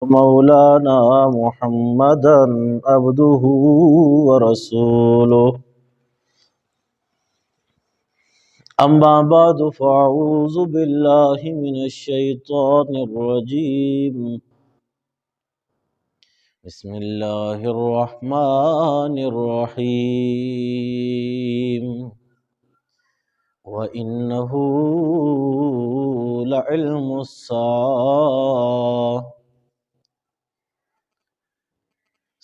مولانا محمدا عبده ورسوله أما بعد فأعوذ بالله من الشيطان الرجيم بسم الله الرحمن الرحيم وإنه لعلم الساعة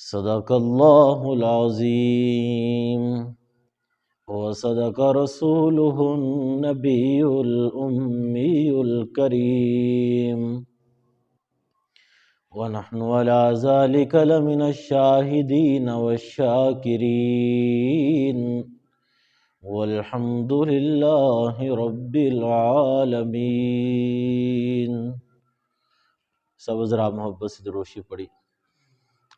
صدق الله العظيم وصدق رسوله النبي الأمي الكريم ونحن على ذلك لمن الشاهدين والشاكرين والحمد لله رب العالمين۔ سب ذرا محبت سے دروشی پڑھی۔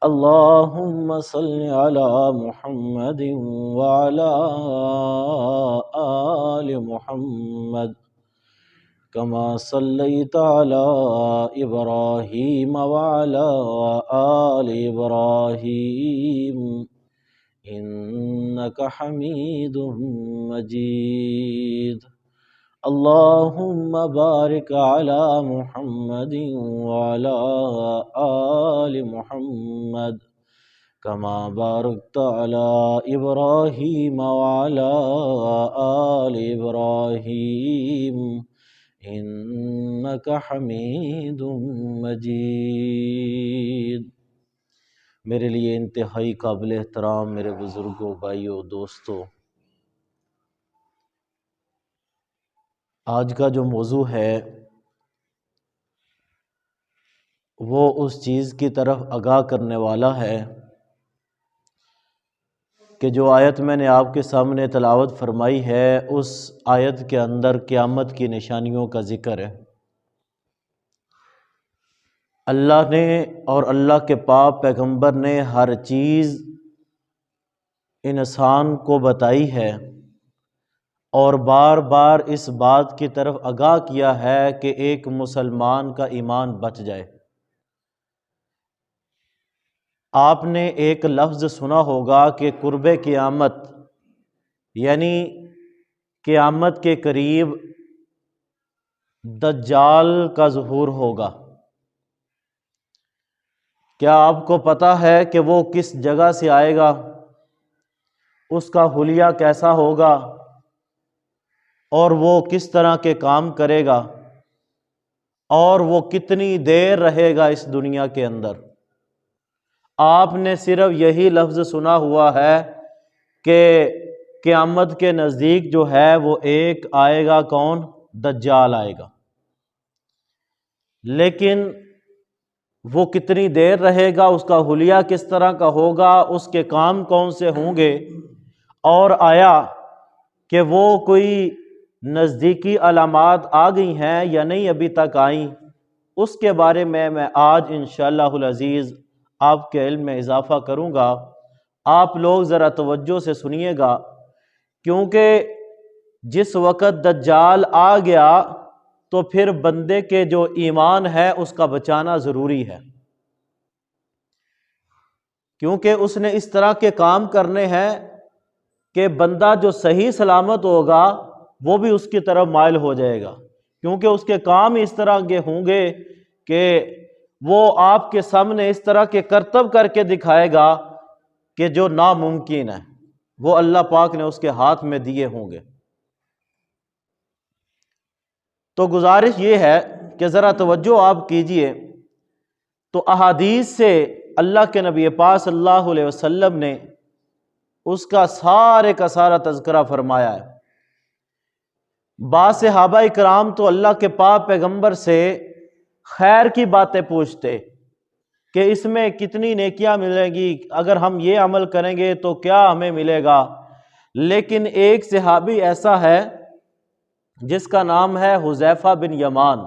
اللہم صل علی محمد وعلی آل محمد کما صلیت علی ابراہیم وعلی آل ابراہیم انک حمید مجید۔ اللہم بارک علی محمد وعلی آل محمد کما بارکت علی ابراہیم وعلی آل ابراہیم انک حمید مجید۔ میرے لیے انتہائی قابل احترام میرے بزرگوں، بھائیوں، دوستوں، آج کا جو موضوع ہے وہ اس چیز کی طرف آگاہ کرنے والا ہے کہ جو آیت میں نے آپ کے سامنے تلاوت فرمائی ہے اس آیت کے اندر قیامت کی نشانیوں کا ذکر ہے۔ اللہ نے اور اللہ کے پاک پیغمبر نے ہر چیز انسان کو بتائی ہے اور بار بار اس بات کی طرف آگاہ کیا ہے کہ ایک مسلمان کا ایمان بچ جائے۔ آپ نے ایک لفظ سنا ہوگا کہ قرب قیامت، یعنی قیامت کے قریب دجال کا ظہور ہوگا۔ کیا آپ کو پتہ ہے کہ وہ کس جگہ سے آئے گا، اس کا حلیہ کیسا ہوگا اور وہ کس طرح کے کام کرے گا اور وہ کتنی دیر رہے گا اس دنیا کے اندر؟ آپ نے صرف یہی لفظ سنا ہوا ہے کہ قیامت کے نزدیک جو ہے وہ ایک آئے گا، کون؟ دجال آئے گا۔ لیکن وہ کتنی دیر رہے گا، اس کا حلیہ کس طرح کا ہوگا، اس کے کام کون سے ہوں گے، اور آیا کہ وہ کوئی نزدیکی علامات آ گئی ہیں یا نہیں ابھی تک آئیں، اس کے بارے میں آج انشاءاللہ العزیز آپ کے علم میں اضافہ کروں گا۔ آپ لوگ ذرا توجہ سے سنیے گا، کیونکہ جس وقت دجال آ گیا تو پھر بندے کے جو ایمان ہے اس کا بچانا ضروری ہے، کیونکہ اس نے اس طرح کے کام کرنے ہیں کہ بندہ جو صحیح سلامت ہوگا وہ بھی اس کی طرف مائل ہو جائے گا، کیونکہ اس کے کام اس طرح کے ہوں گے کہ وہ آپ کے سامنے اس طرح کے کرتب کر کے دکھائے گا کہ جو ناممکن ہے، وہ اللہ پاک نے اس کے ہاتھ میں دیے ہوں گے۔ تو گزارش یہ ہے کہ ذرا توجہ آپ کیجئے۔ تو احادیث سے اللہ کے نبی پاک صلی اللہ علیہ وسلم نے اس کا سارے کا سارا تذکرہ فرمایا ہے۔ بعض صحابہ کرام تو اللہ کے پاک پیغمبر سے خیر کی باتیں پوچھتے کہ اس میں کتنی نیکیاں ملیں گی، اگر ہم یہ عمل کریں گے تو کیا ہمیں ملے گا۔ لیکن ایک صحابی ایسا ہے جس کا نام ہے حذیفہ بن یمان،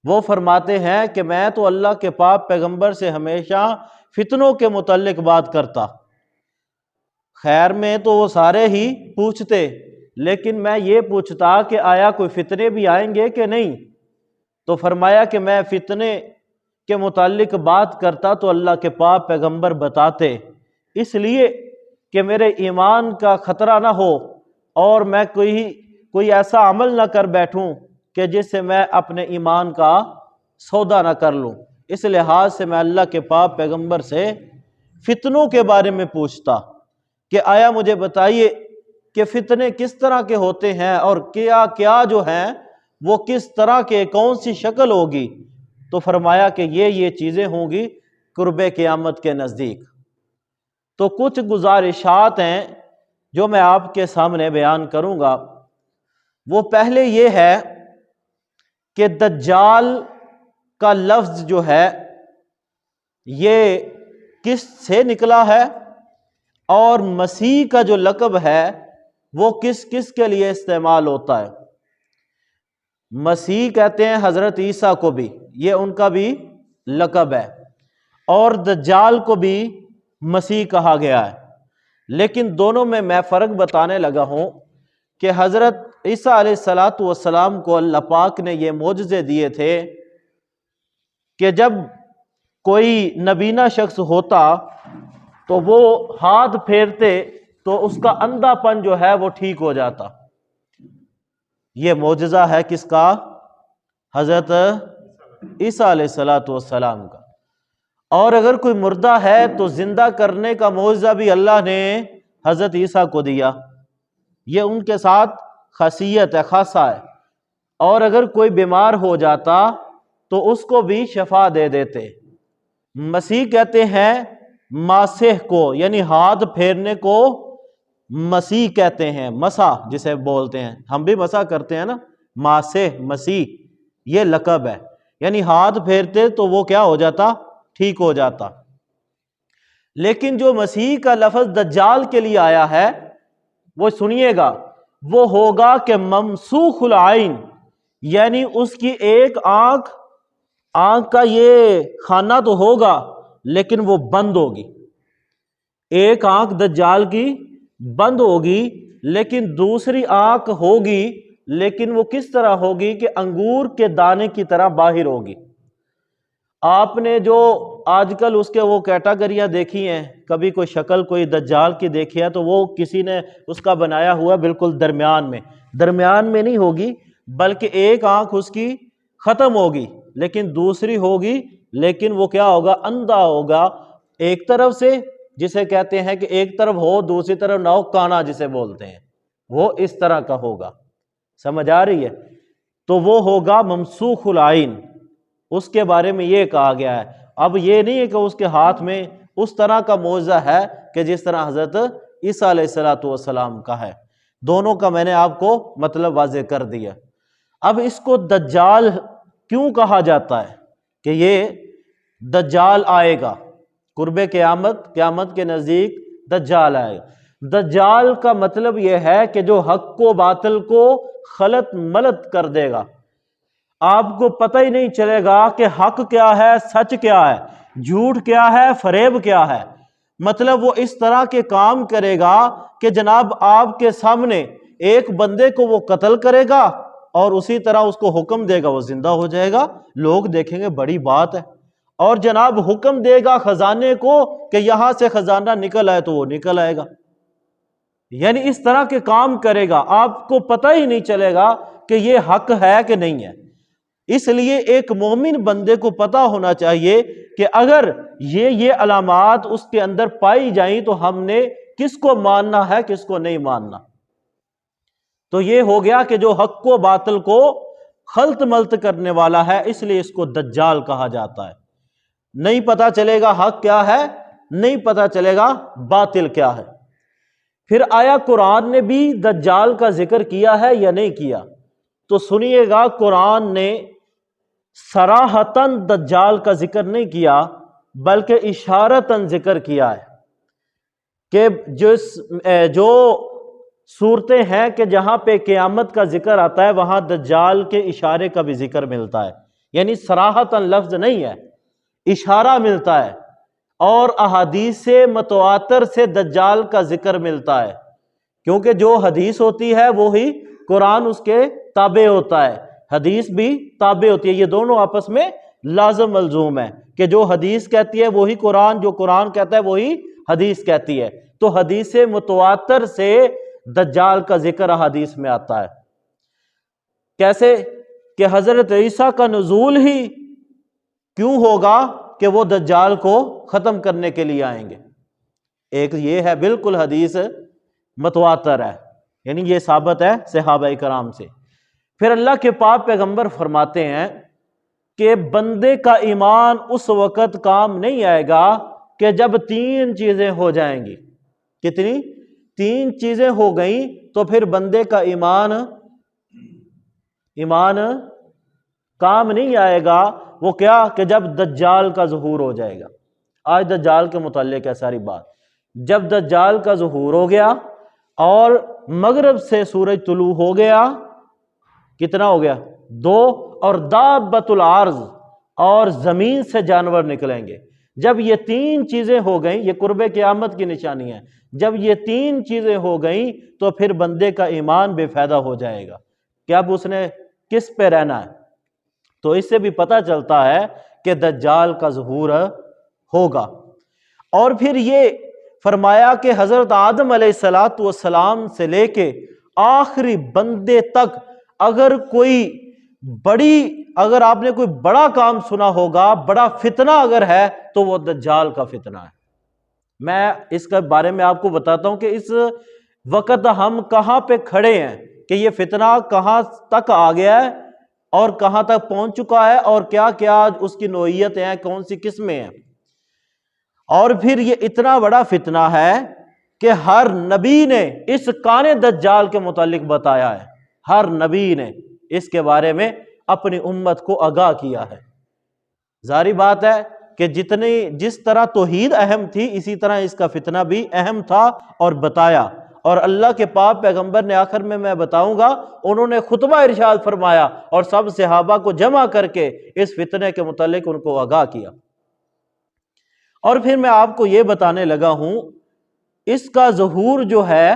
وہ فرماتے ہیں کہ میں تو اللہ کے پاک پیغمبر سے ہمیشہ فتنوں کے متعلق بات کرتا، خیر میں تو وہ سارے ہی پوچھتے، لیکن میں یہ پوچھتا کہ آیا کوئی فتنے بھی آئیں گے کہ نہیں؟ تو فرمایا کہ میں فتنے کے متعلق بات کرتا تو اللہ کے پاک پیغمبر بتاتے، اس لیے کہ میرے ایمان کا خطرہ نہ ہو اور میں کوئی ایسا عمل نہ کر بیٹھوں کہ جس سے میں اپنے ایمان کا سودا نہ کر لوں۔ اس لحاظ سے میں اللہ کے پاک پیغمبر سے فتنوں کے بارے میں پوچھتا کہ آیا مجھے بتائیے کہ فتنے کس طرح کے ہوتے ہیں اور کیا کیا جو ہیں وہ کس طرح کے، کون سی شکل ہوگی؟ تو فرمایا کہ یہ چیزیں ہوں گی قرب قیامت کے نزدیک۔ تو کچھ گزارشات ہیں جو میں آپ کے سامنے بیان کروں گا۔ وہ پہلے یہ ہے کہ دجال کا لفظ جو ہے یہ کس سے نکلا ہے، اور مسیح کا جو لقب ہے وہ کس کس کے لیے استعمال ہوتا ہے۔ مسیح کہتے ہیں حضرت عیسیٰ کو بھی، یہ ان کا بھی لقب ہے، اور دجال کو بھی مسیح کہا گیا ہے۔ لیکن دونوں میں فرق بتانے لگا ہوں کہ حضرت عیسیٰ علیہ السلام کو اللہ پاک نے یہ معجزے دیے تھے کہ جب کوئی نبینا شخص ہوتا تو وہ ہاتھ پھیرتے تو اس کا اندھا پن جو ہے وہ ٹھیک ہو جاتا۔ یہ معجزہ ہے کس کا؟ حضرت عیسیٰ علیہ السلام کا۔ اور اگر کوئی مردہ ہے تو زندہ کرنے کا معجزہ بھی اللہ نے حضرت عیسیٰ کو دیا، یہ ان کے ساتھ خاصیت ہے، خاصہ ہے۔ اور اگر کوئی بیمار ہو جاتا تو اس کو بھی شفا دے دیتے۔ مسیح کہتے ہیں ماسح کو، یعنی ہاتھ پھیرنے کو مسیح کہتے ہیں، مسا جسے بولتے ہیں، ہم بھی مسا کرتے ہیں نا، ماسح مسیح یہ لقب ہے، یعنی ہاتھ پھیرتے تو وہ کیا ہو جاتا؟ ٹھیک ہو جاتا۔ لیکن جو مسیح کا لفظ دجال کے لیے آیا ہے وہ سنیے گا، وہ ہوگا کہ ممسوخ العین، یعنی اس کی ایک آنکھ کا یہ خانہ تو ہوگا لیکن وہ بند ہوگی۔ ایک آنکھ دجال کی بند ہوگی لیکن دوسری آنکھ ہوگی، لیکن وہ کس طرح ہوگی کہ انگور کے دانے کی طرح باہر ہوگی۔ آپ نے جو آج کل اس کے وہ کیٹاگریاں دیکھی ہیں، کبھی کوئی شکل کوئی دجال کی دیکھی ہے تو وہ کسی نے اس کا بنایا ہوا بالکل درمیان میں نہیں ہوگی، بلکہ ایک آنکھ اس کی ختم ہوگی لیکن دوسری ہوگی، لیکن وہ کیا ہوگا؟ اندھا ہوگا ایک طرف سے، جسے کہتے ہیں کہ ایک طرف ہو دوسری طرف نہ ہو، کانا جسے بولتے ہیں، وہ اس طرح کا ہوگا۔ سمجھ آ رہی ہے؟ تو وہ ہوگا ممسوخ العین، اس کے بارے میں یہ کہا گیا ہے۔ اب یہ نہیں ہے کہ اس کے ہاتھ میں اس طرح کا معجزہ ہے کہ جس طرح حضرت عیسیٰ علیہ السلام کا ہے۔ دونوں کا میں نے آپ کو مطلب واضح کر دیا۔ اب اس کو دجال کیوں کہا جاتا ہے کہ یہ دجال آئے گا قرب قیامت کے نزدیک دجال آئے گا۔ دجال کا مطلب یہ ہے کہ جو حق و باطل کو خلط ملط کر دے گا، آپ کو پتہ ہی نہیں چلے گا کہ حق کیا ہے، سچ کیا ہے، جھوٹ کیا ہے، فریب کیا ہے۔ مطلب وہ اس طرح کے کام کرے گا کہ جناب آپ کے سامنے ایک بندے کو وہ قتل کرے گا اور اسی طرح اس کو حکم دے گا وہ زندہ ہو جائے گا، لوگ دیکھیں گے بڑی بات ہے، اور جناب حکم دے گا خزانے کو کہ یہاں سے خزانہ نکل آئے تو وہ نکل آئے گا۔ یعنی اس طرح کے کام کرے گا، آپ کو پتہ ہی نہیں چلے گا کہ یہ حق ہے کہ نہیں ہے۔ اس لیے ایک مومن بندے کو پتہ ہونا چاہیے کہ اگر یہ علامات اس کے اندر پائی جائیں تو ہم نے کس کو ماننا ہے، کس کو نہیں ماننا۔ تو یہ ہو گیا کہ جو حق و باطل کو خلط ملط کرنے والا ہے، اس لیے اس کو دجال کہا جاتا ہے۔ نہیں پتہ چلے گا حق کیا ہے، نہیں پتہ چلے گا باطل کیا ہے۔ پھر آیا قرآن نے بھی دجال کا ذکر کیا ہے یا نہیں کیا؟ تو سنیے گا، قرآن نے صراحتاً دجال کا ذکر نہیں کیا بلکہ اشارتاً ذکر کیا ہے کہ جو صورتیں ہیں کہ جہاں پہ قیامت کا ذکر آتا ہے وہاں دجال کے اشارے کا بھی ذکر ملتا ہے، یعنی صراحتاً لفظ نہیں ہے، اشارہ ملتا ہے، اور احادیث متواتر سے دجال کا ذکر ملتا ہے، کیونکہ جو حدیث ہوتی ہے وہی قرآن اس کے تابع ہوتا ہے، حدیث بھی تابع ہوتی ہے، یہ دونوں آپس میں لازم ملزوم ہے کہ جو حدیث کہتی ہے وہی قرآن، جو قرآن کہتا ہے وہی حدیث کہتی ہے۔ تو حدیث متواتر سے دجال کا ذکر حدیث میں آتا ہے۔ کیسے کہ حضرت عیسیٰ کا نزول ہی کیوں ہوگا کہ وہ دجال کو ختم کرنے کے لیے آئیں گے۔ ایک یہ ہے بالکل حدیث متواتر ہے، یعنی یہ ثابت ہے صحابہ کرام سے۔ پھر اللہ کے پاک پیغمبر فرماتے ہیں کہ بندے کا ایمان اس وقت کام نہیں آئے گا کہ جب تین چیزیں ہو جائیں گی۔ کتنی؟ تین چیزیں ہو گئیں تو پھر بندے کا ایمان کام نہیں آئے گا۔ وہ کیا؟ کہ جب دجال کا ظہور ہو جائے گا۔ آج دجال کے متعلق ہے ساری بات۔ جب دجال کا ظہور ہو گیا اور مغرب سے سورج طلوع ہو گیا، کتنا ہو گیا؟ 2، اور دابۃ الارض، اور زمین سے جانور نکلیں گے۔ جب یہ تین چیزیں ہو گئیں، یہ قرب قیامت کی نشانی ہے، جب یہ تین چیزیں ہو گئیں تو پھر بندے کا ایمان بے فائدہ ہو جائے گا کہ اب اس نے کس پہ رہنا ہے۔ تو اس سے بھی پتہ چلتا ہے کہ دجال کا ظہور ہوگا۔ اور پھر یہ فرمایا کہ حضرت آدم علیہ السلام سے لے کے آخری بندے تک اگر آپ نے کوئی بڑا کام سنا ہوگا، بڑا فتنہ اگر ہے تو وہ دجال کا فتنہ ہے۔ میں اس کے بارے میں آپ کو بتاتا ہوں کہ اس وقت ہم کہاں پہ کھڑے ہیں، کہ یہ فتنہ کہاں تک آ گیا ہے اور کہاں تک پہنچ چکا ہے، اور کیا کیا اس کی نوعیتیں ہیں، کون سی قسمیں ہیں۔ اور پھر یہ اتنا بڑا فتنہ ہے کہ ہر نبی نے اس کان دجال کے متعلق بتایا ہے، ہر نبی نے اس کے بارے میں اپنی امت کو آگاہ کیا ہے۔ ظاہری بات ہے کہ جس طرح توحید اہم تھی، اسی طرح اس کا فتنہ بھی اہم تھا اور بتایا۔ اور اللہ کے پاک پیغمبر نے آخر میں بتاؤں گا، انہوں نے خطبہ ارشاد فرمایا اور سب صحابہ کو جمع کر کے اس فتنے کے متعلق ان کو آگاہ کیا۔ اور پھر میں آپ کو یہ بتانے لگا ہوں اس کا ظہور جو ہے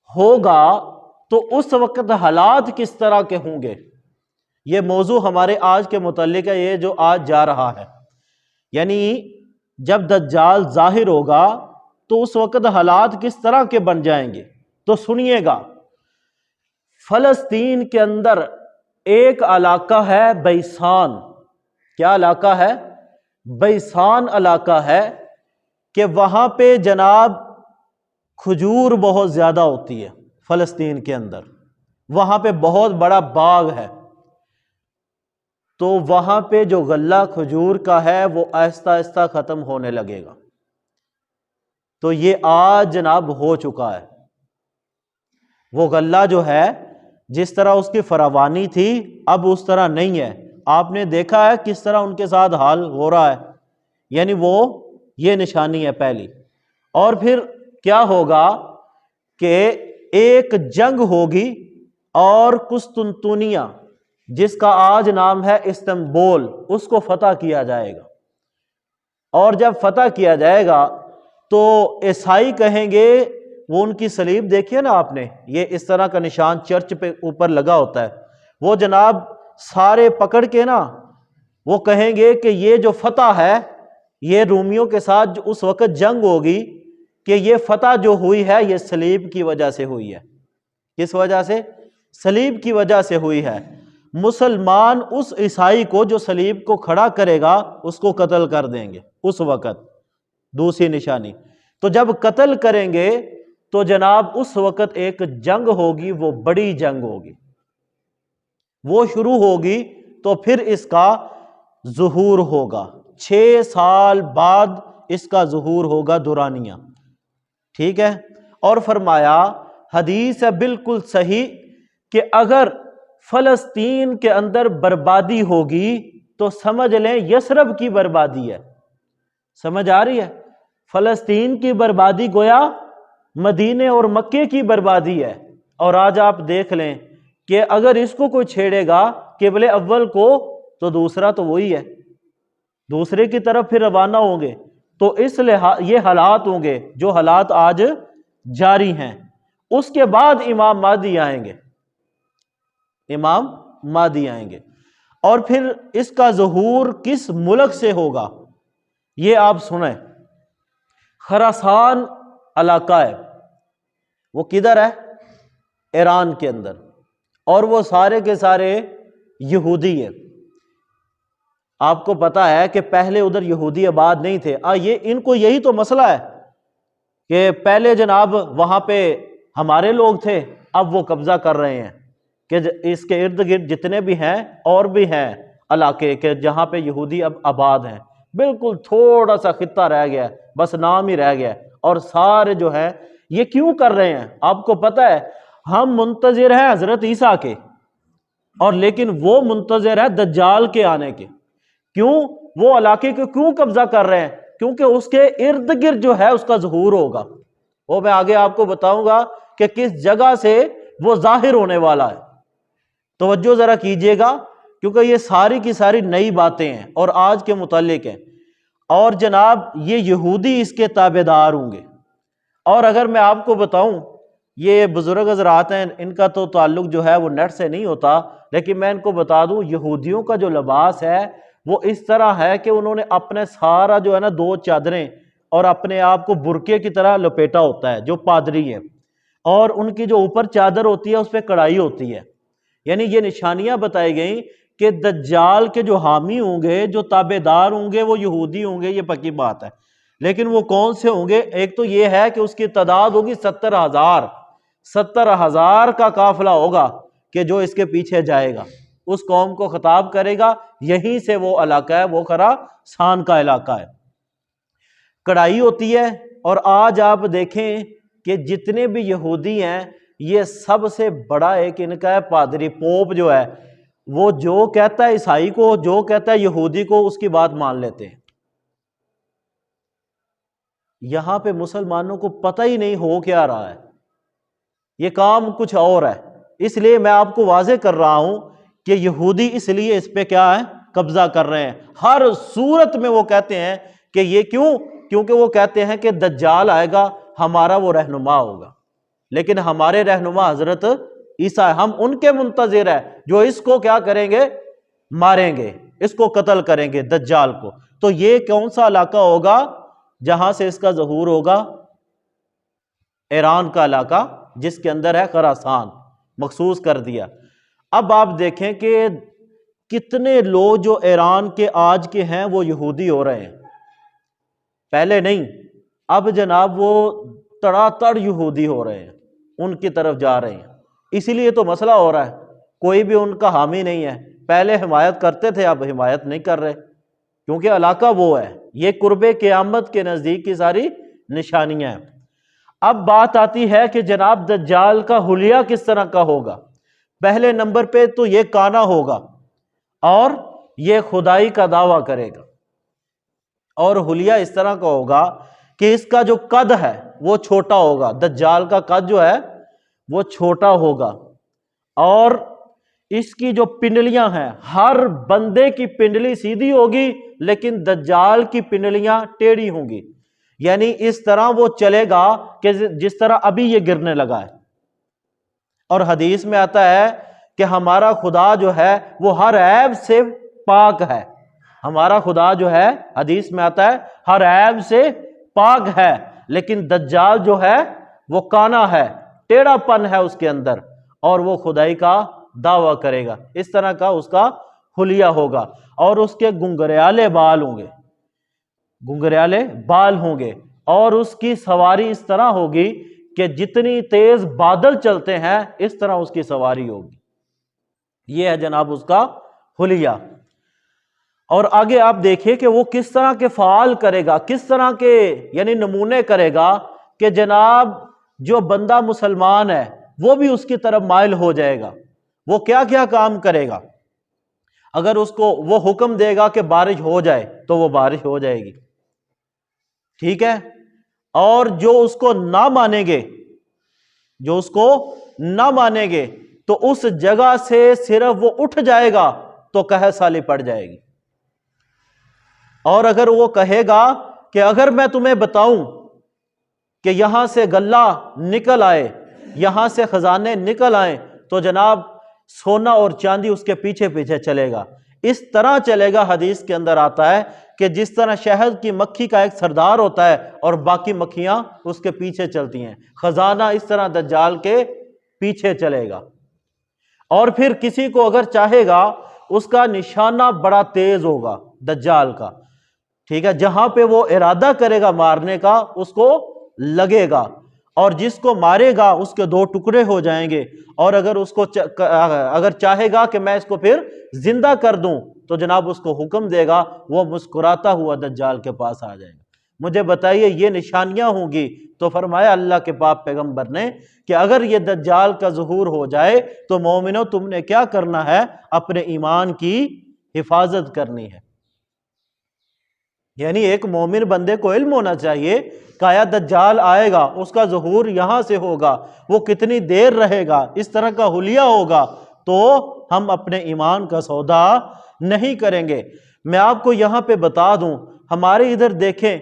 ہوگا تو اس وقت حالات کس طرح کے ہوں گے۔ یہ موضوع ہمارے آج کے متعلق ہے، یہ جو آج جا رہا ہے، یعنی جب دجال ظاہر ہوگا تو اس وقت حالات کس طرح کے بن جائیں گے۔ تو سنیے گا، فلسطین کے اندر ایک علاقہ ہے بیسان۔ کیا علاقہ ہے؟ بیسان علاقہ ہے کہ وہاں پہ جناب کھجور بہت زیادہ ہوتی ہے فلسطین کے اندر، وہاں پہ بہت بڑا باغ ہے۔ تو وہاں پہ جو غلہ کھجور کا ہے وہ آہستہ آہستہ ختم ہونے لگے گا۔ تو یہ آج جناب ہو چکا ہے۔ وہ غلہ جو ہے جس طرح اس کی فراوانی تھی اب اس طرح نہیں ہے۔ آپ نے دیکھا ہے کس طرح ان کے ساتھ حال ہو رہا ہے، یعنی وہ یہ نشانی ہے پہلی۔ اور پھر کیا ہوگا کہ ایک جنگ ہوگی اور قسطنطنیہ جس کا آج نام ہے استنبول، اس کو فتح کیا جائے گا۔ اور جب فتح کیا جائے گا تو عیسائی کہیں گے، وہ ان کی صلیب دیکھیے نا آپ نے، یہ اس طرح کا نشان چرچ پہ اوپر لگا ہوتا ہے، وہ جناب سارے پکڑ کے نا وہ کہیں گے کہ یہ جو فتح ہے یہ رومیوں کے ساتھ جو اس وقت جنگ ہوگی، کہ یہ فتح جو ہوئی ہے یہ صلیب کی وجہ سے ہوئی ہے۔ کس وجہ سے؟ صلیب کی وجہ سے ہوئی ہے۔ مسلمان اس عیسائی کو جو صلیب کو کھڑا کرے گا اس کو قتل کر دیں گے اس وقت۔ دوسری نشانی، تو جب قتل کریں گے تو جناب اس وقت ایک جنگ ہوگی، وہ بڑی جنگ ہوگی، وہ شروع ہوگی تو پھر اس کا ظہور ہوگا۔ 6 سال بعد اس کا ظہور ہوگا دورانیہ، ٹھیک ہے۔ اور فرمایا، حدیث ہے بالکل صحیح، کہ اگر فلسطین کے اندر بربادی ہوگی تو سمجھ لیں یثرب کی بربادی ہے۔ سمجھ آ رہی ہے؟ فلسطین کی بربادی گویا مدینے اور مکے کی بربادی ہے۔ اور آج آپ دیکھ لیں کہ اگر اس کو کوئی چھیڑے گا قبلے اول کو تو دوسرا تو وہی ہے، دوسرے کی طرف پھر روانہ ہوں گے۔ تو اس لحاظ یہ حالات ہوں گے جو حالات آج جاری ہیں۔ اس کے بعد امام مہدی آئیں گے، امام مہدی آئیں گے۔ اور پھر اس کا ظہور کس ملک سے ہوگا یہ آپ سنیں۔ خراسان علاقہ ہے، وہ کدھر ہے؟ ایران کے اندر، اور وہ سارے کے سارے یہودی ہیں۔ آپ کو پتا ہے کہ پہلے ادھر یہودی آباد نہیں تھے۔ ان کو یہی تو مسئلہ ہے کہ پہلے جناب وہاں پہ ہمارے لوگ تھے، اب وہ قبضہ کر رہے ہیں کہ اس کے ارد گرد جتنے بھی ہیں اور بھی ہیں علاقے کے جہاں پہ یہودی اب آباد ہیں، بالکل تھوڑا سا خطہ رہ گیا ہے، بس نام ہی رہ گیا ہے، اور سارے جو ہے یہ کیوں کر رہے ہیں؟ آپ کو پتا ہے ہم منتظر ہیں حضرت عیسیٰ کے، اور لیکن وہ منتظر ہے دجال کے آنے کے۔ کیوں وہ علاقے کو کیوں قبضہ کر رہے ہیں؟ کیونکہ اس کے ارد گرد جو ہے اس کا ظہور ہوگا، وہ میں آگے آپ کو بتاؤں گا کہ کس جگہ سے وہ ظاہر ہونے والا ہے۔ توجہ ذرا کیجئے گا، کیونکہ یہ ساری کی ساری نئی باتیں ہیں اور آج کے متعلق ہیں، اور جناب یہ یہودی اس کے تابع دار ہوں گے۔ اور اگر میں آپ کو بتاؤں، یہ بزرگ حضرات ہیں، ان کا تو تعلق جو ہے وہ نیٹ سے نہیں ہوتا، لیکن میں ان کو بتا دوں یہودیوں کا جو لباس ہے وہ اس طرح ہے کہ انہوں نے اپنے سارا جو ہے نا 2 چادریں اور اپنے آپ کو برقعے کی طرح لپیٹا ہوتا ہے جو پادری ہیں، اور ان کی جو اوپر چادر ہوتی ہے اس پہ کڑائی ہوتی ہے۔ یعنی یہ نشانیاں بتائی گئیں کہ دجال کے جو حامی ہوں گے، جو تابع دار ہوں گے، وہ یہودی ہوں گے، یہ پکی بات ہے۔ لیکن وہ کون سے ہوں گے؟ ایک تو یہ ہے کہ اس کی تعداد ہوگی 70,000، 70,000 کا قافلہ ہوگا کہ جو اس کے پیچھے جائے گا، اس قوم کو خطاب کرے گا۔ یہیں سے وہ علاقہ ہے، وہ خراسان کا علاقہ ہے۔ کڑائی ہوتی ہے، اور آج آپ دیکھیں کہ جتنے بھی یہودی ہیں یہ سب سے بڑا ایک ان کا ہے پادری، پوپ جو ہے، وہ جو کہتا ہے عیسائی کو، جو کہتا ہے یہودی کو، اس کی بات مان لیتے ہیں۔ یہاں پہ مسلمانوں کو پتہ ہی نہیں ہو کیا رہا ہے، یہ کام کچھ اور ہے۔ اس لیے میں آپ کو واضح کر رہا ہوں کہ یہودی اس لیے اس پہ کیا ہے؟ قبضہ کر رہے ہیں۔ ہر صورت میں وہ کہتے ہیں کہ یہ کیونکہ وہ کہتے ہیں کہ دجال آئے گا، ہمارا وہ رہنما ہوگا، لیکن ہمارے رہنما حضرت عیسیٰ ہے، ہم ان کے منتظر ہیں جو اس کو کیا کریں گے؟ ماریں گے، اس کو قتل کریں گے، دجال کو۔ تو یہ کون سا علاقہ ہوگا جہاں سے اس کا ظہور ہوگا؟ ایران کا علاقہ، جس کے اندر ہے خراسان، مخصوص کر دیا۔ اب آپ دیکھیں کہ کتنے لوگ جو ایران کے آج کے ہیں وہ یہودی ہو رہے ہیں، پہلے نہیں، اب جناب وہ تڑا تڑ یہودی ہو رہے ہیں، ان کی طرف جا رہے ہیں۔ اسی لیے تو مسئلہ ہو رہا ہے، کوئی بھی ان کا حامی نہیں ہے۔ پہلے حمایت کرتے تھے، اب حمایت نہیں کر رہے، کیونکہ علاقہ وہ ہے۔ یہ قرب قیامت کے نزدیک کی ساری نشانیاں ہیں۔ اب بات آتی ہے کہ جناب دجال کا حلیہ کس طرح کا ہوگا؟ پہلے نمبر پہ تو یہ کانا ہوگا، اور یہ خدائی کا دعویٰ کرے گا، اور حلیہ اس طرح کا ہوگا کہ اس کا جو قد ہے وہ چھوٹا ہوگا۔ دجال کا قد جو ہے وہ چھوٹا ہوگا، اور اس کی جو پنڈلیاں ہیں، ہر بندے کی پنڈلی سیدھی ہوگی، لیکن دجال کی پنڈلیاں ٹیڑھی ہوں گی۔ یعنی اس طرح وہ چلے گا کہ جس طرح ابھی یہ گرنے لگا ہے۔ اور حدیث میں آتا ہے کہ ہمارا خدا جو ہے وہ ہر عیب سے پاک ہے۔ ہمارا خدا جو ہے، حدیث میں آتا ہے، ہر عیب سے پاک ہے، لیکن دجال جو ہے وہ کانا ہے، ٹیڑھا پن ہے اس کے اندر، اور وہ خدائی کا دعویٰ کرے گا۔ اس طرح کا اس کا حلیہ ہوگا، اور اس کے گنگریالے بال ہوں گے، گنگریالے بال ہوں گے، اور اس کی سواری اس طرح ہوگی کہ جتنی تیز بادل چلتے ہیں اس طرح اس کی سواری ہوگی۔ یہ ہے جناب اس کا حلیہ۔ اور آگے آپ دیکھیں کہ وہ کس طرح کے فعال کرے گا، کس طرح کے یعنی نمونے کرے گا کہ جناب جو بندہ مسلمان ہے وہ بھی اس کی طرف مائل ہو جائے گا۔ وہ کیا کیا کام کرے گا؟ اگر اس کو وہ حکم دے گا کہ بارش ہو جائے تو وہ بارش ہو جائے گی، ٹھیک ہے؟ اور جو اس کو نہ مانیں گے، جو اس کو نہ مانیں گے تو اس جگہ سے صرف وہ اٹھ جائے گا تو قحط سالی پڑ جائے گی۔ اور اگر وہ کہے گا کہ اگر میں تمہیں بتاؤں کہ یہاں سے غلہ نکل آئے، یہاں سے خزانے نکل آئیں، تو جناب سونا اور چاندی اس کے پیچھے پیچھے چلے گا۔ اس طرح چلے گا، حدیث کے اندر آتا ہے کہ جس طرح شہد کی مکھی کا ایک سردار ہوتا ہے اور باقی مکھیاں اس کے پیچھے چلتی ہیں، خزانہ اس طرح دجال کے پیچھے چلے گا۔ اور پھر کسی کو اگر چاہے گا، اس کا نشانہ بڑا تیز ہوگا دجال کا، ٹھیک ہے، جہاں پہ وہ ارادہ کرے گا مارنے کا اس کو لگے گا، اور جس کو مارے گا اس کے دو ٹکڑے ہو جائیں گے، اور اگر چاہے گا کہ میں اس کو پھر زندہ کر دوں تو جناب اس کو حکم دے گا، وہ مسکراتا ہوا دجال کے پاس آ جائے گا۔ مجھے بتائیے یہ نشانیاں ہوں گی؟ تو فرمایا اللہ کے پاک پیغمبر نے کہ اگر یہ دجال کا ظہور ہو جائے تو مومنوں تم نے کیا کرنا ہے؟ اپنے ایمان کی حفاظت کرنی ہے۔ یعنی ایک مومن بندے کو علم ہونا چاہیے کہ آیا دجال آئے گا، اس کا ظہور یہاں سے ہوگا، وہ کتنی دیر رہے گا، اس طرح کا حلیہ ہوگا، تو ہم اپنے ایمان کا سودا نہیں کریں گے۔ میں آپ کو یہاں پہ بتا دوں، ہمارے ادھر دیکھیں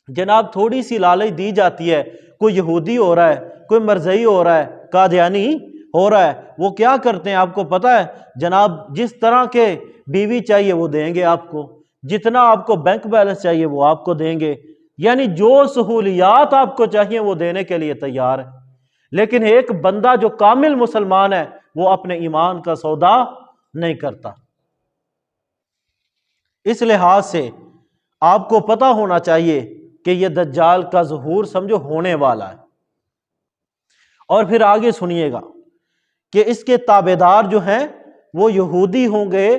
جناب تھوڑی سی لالچ دی جاتی ہے، کوئی یہودی ہو رہا ہے، کوئی مرزئی ہو رہا ہے، قادیانی ہو رہا ہے، وہ کیا کرتے ہیں آپ کو پتہ ہے جناب؟ جس طرح کے بیوی چاہیے وہ دیں گے آپ کو، جتنا آپ کو بینک بیلنس چاہیے وہ آپ کو دیں گے، یعنی جو سہولیات آپ کو چاہیے وہ دینے کے لیے تیار ہے۔ لیکن ایک بندہ جو کامل مسلمان ہے وہ اپنے ایمان کا سودا نہیں کرتا۔ اس لحاظ سے آپ کو پتہ ہونا چاہیے کہ یہ دجال کا ظہور سمجھو ہونے والا ہے۔ اور پھر آگے سنیے گا کہ اس کے تابعدار جو ہیں وہ یہودی ہوں گے،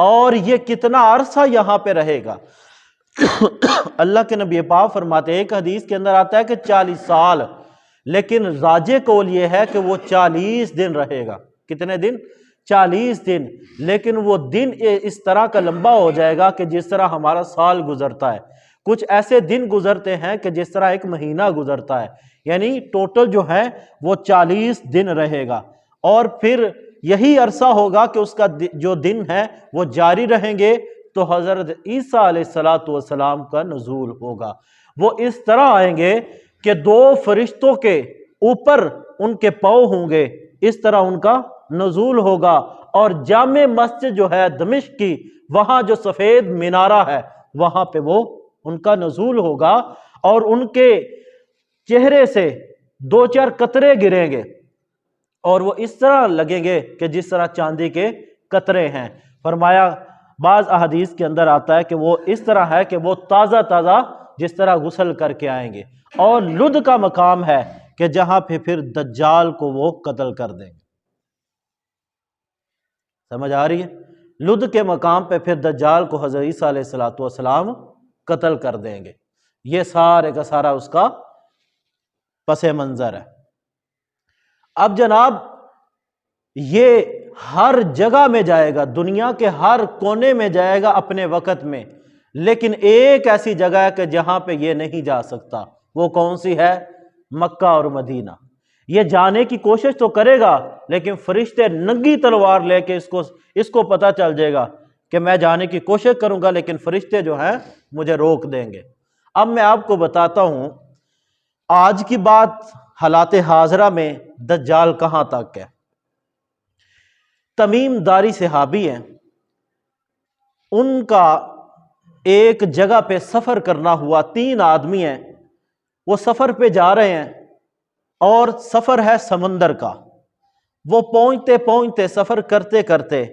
اور یہ کتنا عرصہ یہاں پہ رہے گا؟ اللہ کے نبی پاک فرماتے ہیں، ایک حدیث کے اندر آتا ہے کہ 40 سال، لیکن راجح قول یہ ہے کہ وہ 40 دن رہے گا۔ کتنے دن؟ 40 دن۔ لیکن وہ دن اس طرح کا لمبا ہو جائے گا کہ جس طرح ہمارا سال گزرتا ہے، کچھ ایسے دن گزرتے ہیں کہ جس طرح ایک مہینہ گزرتا ہے، یعنی ٹوٹل جو ہے وہ 40 دن رہے گا۔ اور پھر یہی عرصہ ہوگا کہ اس کا جو دن ہے وہ جاری رہیں گے، تو حضرت عیسیٰ علیہ السلام کا نزول ہوگا۔ وہ اس طرح آئیں گے کہ 2 فرشتوں کے اوپر ان کے پاؤں ہوں گے، اس طرح ان کا نزول ہوگا۔ اور جامع مسجد جو ہے دمشق کی، وہاں جو سفید مینارہ ہے وہاں پہ وہ ان کا نزول ہوگا، اور ان کے چہرے سے 2-4 قطرے گریں گے، اور وہ اس طرح لگیں گے کہ جس طرح چاندی کے قطرے ہیں۔ فرمایا بعض احادیث کے اندر آتا ہے کہ وہ اس طرح ہے کہ وہ تازہ تازہ جس طرح غسل کر کے آئیں گے، اور لد کا مقام ہے کہ جہاں پھر دجال کو وہ قتل کر دیں گے۔ سمجھ آ رہی ہے؟ لد کے مقام پہ پھر دجال کو حضرت عیسیٰ علیہ السلام قتل کر دیں گے۔ یہ سارے کا سارا اس کا پس منظر ہے۔ اب جناب یہ ہر جگہ میں جائے گا، دنیا کے ہر کونے میں جائے گا اپنے وقت میں، لیکن ایک ایسی جگہ ہے کہ جہاں پہ یہ نہیں جا سکتا۔ وہ کون سی ہے؟ مکہ اور مدینہ۔ یہ جانے کی کوشش تو کرے گا، لیکن فرشتے ننگی تلوار لے کے اس کو پتہ چل جائے گا کہ میں جانے کی کوشش کروں گا، لیکن فرشتے جو ہیں مجھے روک دیں گے۔ اب میں آپ کو بتاتا ہوں آج کی بات، حالات حاضرہ میں دجال کہاں تک ہے۔ تمیم داری صحابی ہیں، ان کا ایک جگہ پہ سفر کرنا ہوا، 3 آدمی ہیں، وہ سفر پہ جا رہے ہیں، اور سفر ہے سمندر کا۔ وہ پہنچتے پہنچتے سفر کرتے کرتے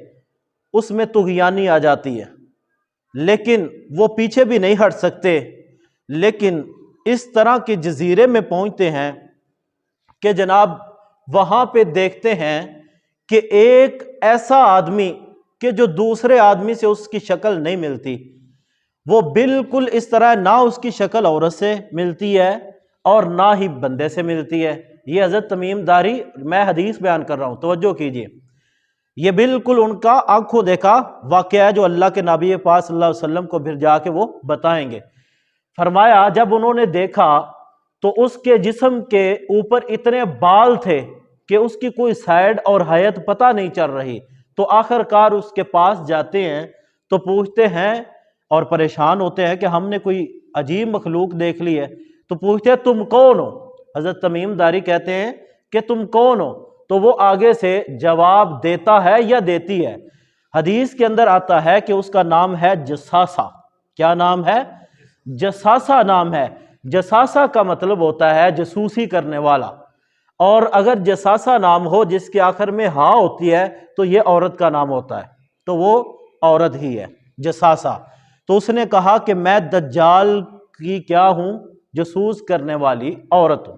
اس میں طغیانی آ جاتی ہے، لیکن وہ پیچھے بھی نہیں ہٹ سکتے، لیکن اس طرح کے جزیرے میں پہنچتے ہیں کہ جناب وہاں پہ دیکھتے ہیں کہ ایک ایسا آدمی کہ جو دوسرے آدمی سے اس کی شکل نہیں ملتی، وہ بالکل اس طرح نہ اس کی شکل عورت سے ملتی ہے اور نہ ہی بندے سے ملتی ہے۔ یہ حضرت تمیم داری، میں حدیث بیان کر رہا ہوں، توجہ کیجئے، یہ بالکل ان کا آنکھوں دیکھا واقعہ ہے جو اللہ کے نبی پاک صلی اللہ علیہ وسلم کو پھر جا کے وہ بتائیں گے۔ فرمایا جب انہوں نے دیکھا تو اس کے جسم کے اوپر اتنے بال تھے کہ اس کی کوئی سائیڈ اور حیت پتہ نہیں چل رہی، تو آخر کار اس کے پاس جاتے ہیں تو پوچھتے ہیں اور پریشان ہوتے ہیں کہ ہم نے کوئی عجیب مخلوق دیکھ لی ہے، تو پوچھتے ہیں تم کون ہو؟ حضرت تمیم داری کہتے ہیں کہ تم کون ہو؟ تو وہ آگے سے جواب دیتا ہے یا دیتی ہے۔ حدیث کے اندر آتا ہے کہ اس کا نام ہے جساسہ۔ کیا نام ہے؟ جساسہ نام ہے۔ جساسہ کا مطلب ہوتا ہے جاسوسی کرنے والا، اور اگر جساسہ نام ہو جس کے آخر میں ہاں ہوتی ہے تو یہ عورت کا نام ہوتا ہے، تو وہ عورت ہی ہے جساسہ۔ تو اس نے کہا کہ میں دجال کی کیا ہوں؟ جاسوس کرنے والی عورت ہوں۔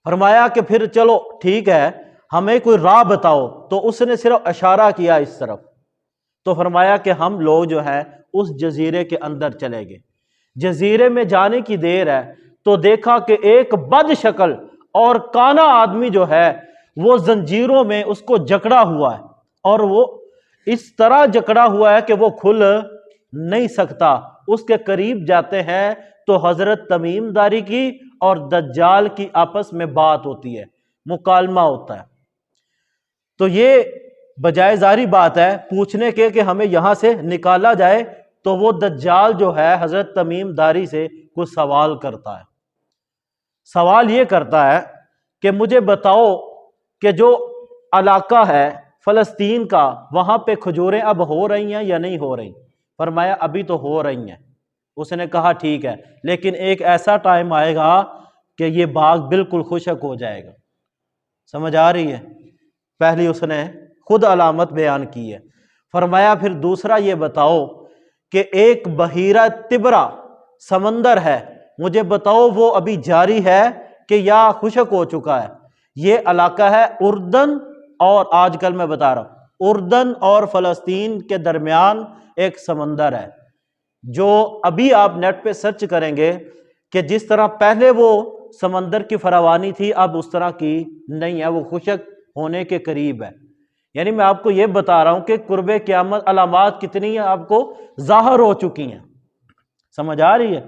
فرمایا کہ پھر چلو ٹھیک ہے، ہمیں کوئی راہ بتاؤ۔ تو اس نے صرف اشارہ کیا اس طرف، تو فرمایا کہ ہم لوگ جو ہیں اس جزیرے کے اندر چلے گئے۔ جزیرے میں جانے کی دیر ہے تو دیکھا کہ ایک بد شکل اور کانا آدمی جو ہے وہ زنجیروں میں اس کو جکڑا ہوا ہے، اور وہ اس طرح جکڑا ہوا ہے کہ وہ کھل نہیں سکتا۔ اس کے قریب جاتے ہیں تو حضرت تمیم داری کی اور دجال کی آپس میں بات ہوتی ہے، مکالمہ ہوتا ہے۔ تو یہ بجائے ظاہری بات ہے پوچھنے کے کہ ہمیں یہاں سے نکالا جائے، تو وہ دجال جو ہے حضرت تمیم داری سے کچھ سوال کرتا ہے۔ سوال یہ کرتا ہے کہ مجھے بتاؤ کہ جو علاقہ ہے فلسطین کا، وہاں پہ کھجوریں اب ہو رہی ہیں یا نہیں ہو رہی؟ فرمایا ابھی تو ہو رہی ہیں۔ اس نے کہا ٹھیک ہے، لیکن ایک ایسا ٹائم آئے گا کہ یہ باغ بالکل خشک ہو جائے گا۔ سمجھ آ رہی ہے؟ پہلی اس نے خود علامت بیان کی ہے۔ فرمایا پھر دوسرا یہ بتاؤ کہ ایک بحیرہ تبرا سمندر ہے، مجھے بتاؤ وہ ابھی جاری ہے کہ یا خشک ہو چکا ہے؟ یہ علاقہ ہے اردن، اور آج کل میں بتا رہا ہوں اردن اور فلسطین کے درمیان ایک سمندر ہے، جو ابھی آپ نیٹ پہ سرچ کریں گے کہ جس طرح پہلے وہ سمندر کی فراوانی تھی اب اس طرح کی نہیں ہے، وہ خشک ہونے کے قریب ہے۔ یعنی میں آپ کو یہ بتا رہا ہوں کہ قرب قیامت علامات کتنی ہیں آپ کو ظاہر ہو چکی ہیں۔ سمجھ آ رہی ہے؟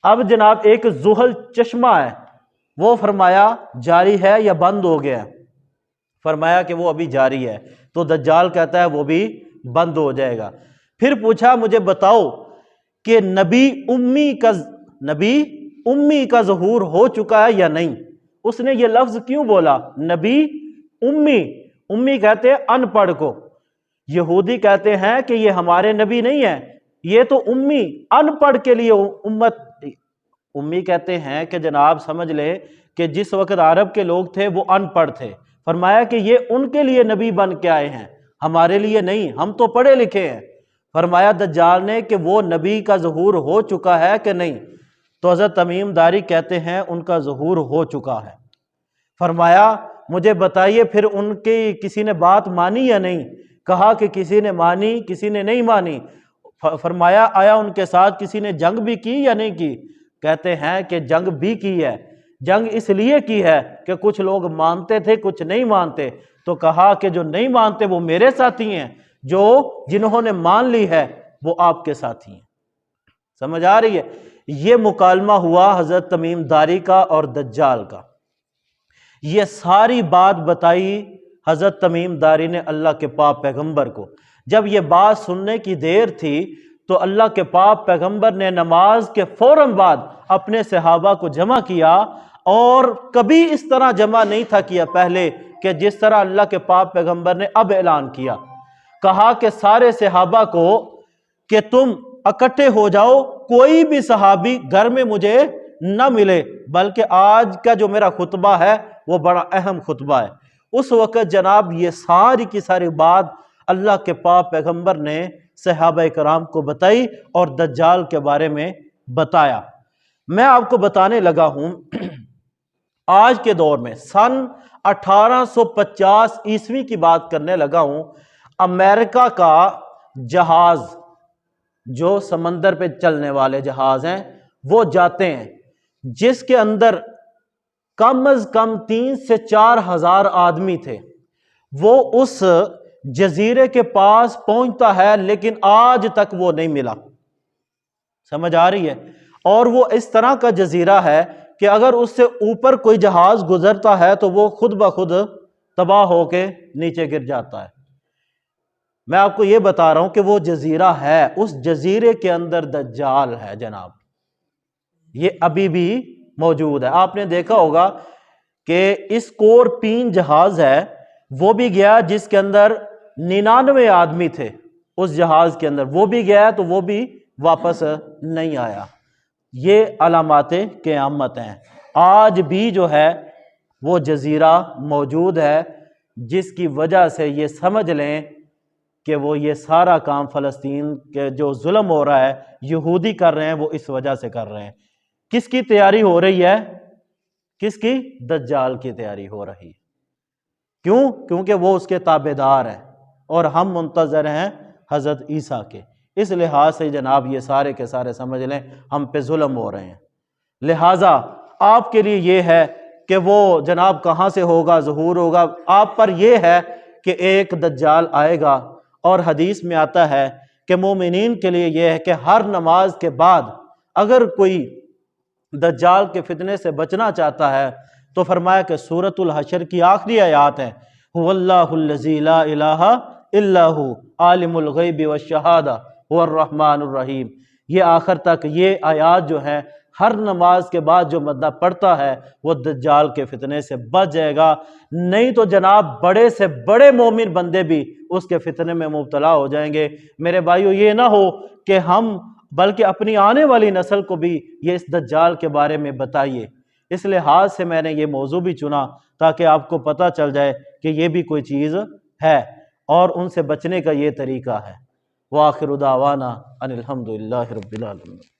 اب جناب ایک زحل چشمہ ہے، وہ فرمایا جاری ہے یا بند ہو گیا؟ فرمایا کہ وہ ابھی جاری ہے۔ تو دجال کہتا ہے وہ بھی بند ہو جائے گا۔ پھر پوچھا مجھے بتاؤ کہ نبی امی کا ظہور ہو چکا ہے یا نہیں؟ اس نے یہ لفظ کیوں بولا نبی امی؟ امی کہتے ہیں ان پڑھ کو، یہودی کہتے ہیں کہ یہ ہمارے نبی نہیں ہے، یہ تو امی ان پڑھ کے لیے امت۔ امی کہتے ہیں کہ جناب سمجھ لے کہ جس وقت عرب کے لوگ تھے وہ ان پڑھ تھے، فرمایا کہ یہ ان کے لیے نبی بن کے آئے ہیں، ہمارے لیے نہیں، ہم تو پڑھے لکھے ہیں۔ فرمایا دجال نے کہ وہ نبی کا ظہور ہو چکا ہے کہ نہیں؟ تو حضرت تمیم داری کہتے ہیں ان کا ظہور ہو چکا ہے۔ فرمایا مجھے بتائیے پھر ان کی کسی نے بات مانی یا نہیں؟ کہا کہ کسی نے مانی کسی نے نہیں مانی۔ فرمایا آیا ان کے ساتھ کسی نے جنگ بھی کی یا نہیں کی؟ کہتے ہیں کہ جنگ بھی کی ہے۔ جنگ اس لیے کی ہے کہ کچھ لوگ مانتے تھے کچھ نہیں مانتے، تو کہا کہ جو نہیں مانتے وہ میرے ساتھی ہیں، جنہوں نے مان لی ہے وہ آپ کے ساتھی ہیں۔ سمجھ آ رہی ہے؟ یہ مکالمہ ہوا حضرت تمیم داری کا اور دجال کا۔ یہ ساری بات بتائی حضرت تمیم داری نے اللہ کے پاک پیغمبر کو۔ جب یہ بات سننے کی دیر تھی تو اللہ کے پاک پیغمبر نے نماز کے فوراً بعد اپنے صحابہ کو جمع کیا، اور کبھی اس طرح جمع نہیں تھا کیا پہلے کہ جس طرح اللہ کے پاک پیغمبر نے اب اعلان کیا۔ کہا کہ سارے صحابہ کو کہ تم اکٹھے ہو جاؤ، کوئی بھی صحابی گھر میں مجھے نہ ملے، بلکہ آج کا جو میرا خطبہ ہے وہ بڑا اہم خطبہ ہے۔ اس وقت جناب یہ ساری کی ساری بات اللہ کے پاک پیغمبر نے صحابہ کرام کو بتائی اور دجال کے بارے میں بتایا۔ میں آپ کو بتانے لگا ہوں آج کے دور میں سن 1850 عیسوی کی بات کرنے لگا ہوں، امریکہ کا جہاز جو سمندر پہ چلنے والے جہاز ہیں وہ جاتے ہیں، جس کے اندر کم از کم 3 سے 4 ہزار آدمی تھے، وہ اس جزیرے کے پاس پہنچتا ہے لیکن آج تک وہ نہیں ملا۔ سمجھ آ رہی ہے؟ اور وہ اس طرح کا جزیرہ ہے کہ اگر اس سے اوپر کوئی جہاز گزرتا ہے تو وہ خود بخود تباہ ہو کے نیچے گر جاتا ہے۔ میں آپ کو یہ بتا رہا ہوں کہ وہ جزیرہ ہے، اس جزیرے کے اندر دجال ہے جناب، یہ ابھی بھی موجود ہے۔ آپ نے دیکھا ہوگا کہ اسکورپین جہاز ہے وہ بھی گیا جس کے اندر 99 آدمی تھے اس جہاز کے اندر، وہ بھی گیا تو وہ بھی واپس نہیں آیا۔ یہ علامات قیامت ہیں۔ آج بھی جو ہے وہ جزیرہ موجود ہے جس کی وجہ سے یہ سمجھ لیں کہ وہ یہ سارا کام فلسطین کے جو ظلم ہو رہا ہے یہودی کر رہے ہیں، وہ اس وجہ سے کر رہے ہیں۔ کس کی تیاری ہو رہی ہے؟ کس کی؟ دجال کی تیاری ہو رہی ہے۔ کیوں؟ کیونکہ وہ اس کے تابع دار ہیں اور ہم منتظر ہیں حضرت عیسیٰ کے۔ اس لحاظ سے جناب یہ سارے کے سارے سمجھ لیں ہم پہ ظلم ہو رہے ہیں۔ لہٰذا آپ کے لیے یہ ہے کہ وہ جناب کہاں سے ہوگا، ظہور ہوگا، آپ پر یہ ہے کہ ایک دجال آئے گا، اور حدیث میں آتا ہے کہ مومنین کے لیے یہ ہے کہ ہر نماز کے بعد اگر کوئی دجال کے فتنے سے بچنا چاہتا ہے تو فرمایا کہ سورۃ الحشر کی آخری آیات ہیں، هو اللہ الذی لا الہ الا هو عالم الغیب والشہادہ هو الرحمن الرحیم۔ یہ آخر تک یہ آیات جو ہیں ہر نماز کے بعد جو بندہ پڑھتا ہے وہ دجال کے فتنے سے بچ جائے گا، نہیں تو جناب بڑے سے بڑے مومن بندے بھی اس کے فتنے میں مبتلا ہو جائیں گے۔ میرے بھائیو یہ نہ ہو کہ ہم بلکہ اپنی آنے والی نسل کو بھی یہ اس دجال کے بارے میں بتائیے۔ اس لحاظ سے میں نے یہ موضوع بھی چنا تاکہ آپ کو پتہ چل جائے کہ یہ بھی کوئی چیز ہے اور ان سے بچنے کا یہ طریقہ ہے۔ وآخر دعوانا ان الحمد للہ رب العالمین۔